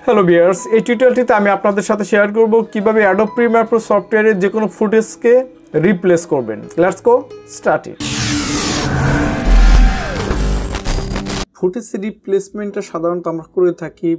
Hello viewers, এই টিউটোরিয়ালটিতে আমি আপনাদের সাথে শেয়ার করব কিভাবে Adobe Premiere Pro সফটওয়্যারের যে কোনো ফুটেজকে রিপ্লেস করবেন। Let's go start it. Footage রিপ্লেসমেন্টটা সাধারণত আমরা করে থাকি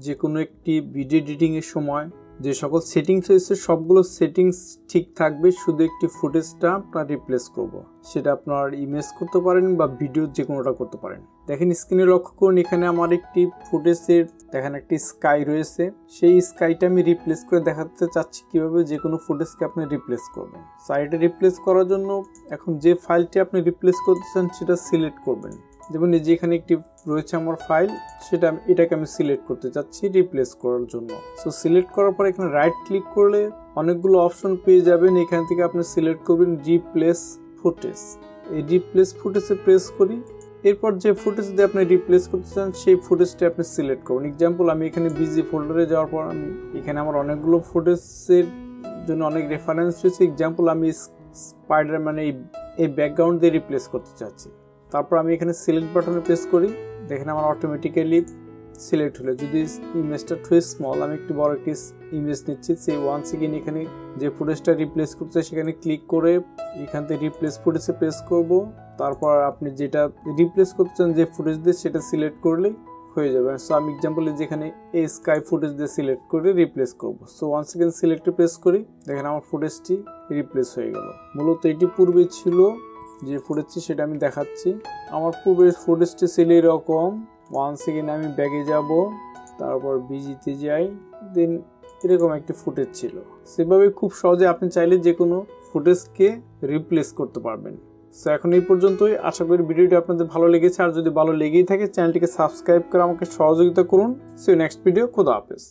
যে কোনো একটি ভিডিও এডিটিং এর সময় যে সকল সেটিংস রয়েছে সবগুলো সেটিংস ঠিক থাকবে, শুধু একটি ফুটেজটা আপনারা রিপ্লেস করব। সেটা আপনার ইমেজ করতে পারেন বা ভিডিও যে কোনোটা করতে পারেন। দেখেন স্ক্রিনে লক্ষ্য করুন, এখানে আমার একটি ফুটেজের দেখেন একটি স্কাই রয়েছে। সেই স্কাইটা আমি রিপ্লেস করে দেখাতে চাচ্ছি কিভাবে যে কোনো ফুটেজকে আপনি রিপ্লেস করবেন। সাইডে রিপ্লেস করার জন্য এখন যে ফাইলটি আপনি রিপ্লেস করতে চান সেটা সিলেক্ট করবেন। যেমন এই যে এখানে একটি রয়েছে আমার ফাইল, এটাকে আমি সিলেক্ট করতে চাচ্ছি রিপ্লেস করার জন্য। সো সিলেক্ট করার পর এখানে রাইট ক্লিক করলে অনেকগুলো অপশন পেয়ে যাবেন। এখান থেকে আপনি সিলেক্ট করবেন রিপ্লেস ফুটেজ। এই রিপ্লেস ফুটেজে প্রেস করি। এরপর যে ফুটেজ দিয়ে আপনি রিপ্লেস করতে চান সেই ফুটেজটি আপনি সিলেক্ট করুন। এক্সাম্পল আমি এখানে বিজি ফোল্ডারে যাওয়ার পর আমি এখানে আমার অনেকগুলো ফুটেজের জন্য অনেক রেফারেন্স রয়েছে। এক্সাম্পল আমি স্পাইডার মানে এই ব্যাকগ্রাউন্ড দিয়ে রিপ্লেস করতে চাচ্ছি। তারপর আমি এখানে সিলেক্ট বাটনে প্রেস করি। দেখেন আমার অটোমেটিক্যালি সিলেক্ট হলো। যদি ইমেজটা টু স্মল, আমি একটু বড় একটি ইমেজ নিচ্ছি। সেই ওয়ান্স এগেইন এখানে যে ফুটেজটা রিপ্লেস করতে চাই সেখানে ক্লিক করে এখান থেকে রিপ্লেস ফুটেজে প্রেস করব। তারপর আপনি যেটা রিপ্লেস করতে চান যে ফুটেজ দিয়ে সেটা সিলেক্ট করলেই হয়ে যাবে। সো আমি এক্সাম্পলে যেখানে এই স্কাই ফুটেজ দিয়ে সিলেক্ট করে রিপ্লেস করব। সো ওয়ান্স এগেইন সিলেক্টে প্রেস করি। দেখেন আমার ফুটেজটি রিপ্লেস হয়ে গেল। মূলত এটি পূর্বে ছিল যে ফুটেজটি সেটা আমি দেখাচ্ছি। আমার পূর্বের ফুটেজটি ছিল এরকম। ওয়ান্স এগেইন আমি ব্যাগে যাব, তারপর বিজিতে যাই, দেন এরকম একটি ফুটেজ ছিল। সেভাবে খুব সহজে আপনি চাইলে যে কোনো ফুটেজকে রিপ্লেস করতে পারবেন। সো এখন এই পর্যন্তই। আশা করি ভিডিওটি আপনাদের ভালো লেগেছে। আর যদি ভালো লেগেই থাকে চ্যানেলটিকে সাবস্ক্রাইব করে আমাকে সহযোগিতা করুন। সো নেক্সট ভিডিও, খোদা হাফেজ।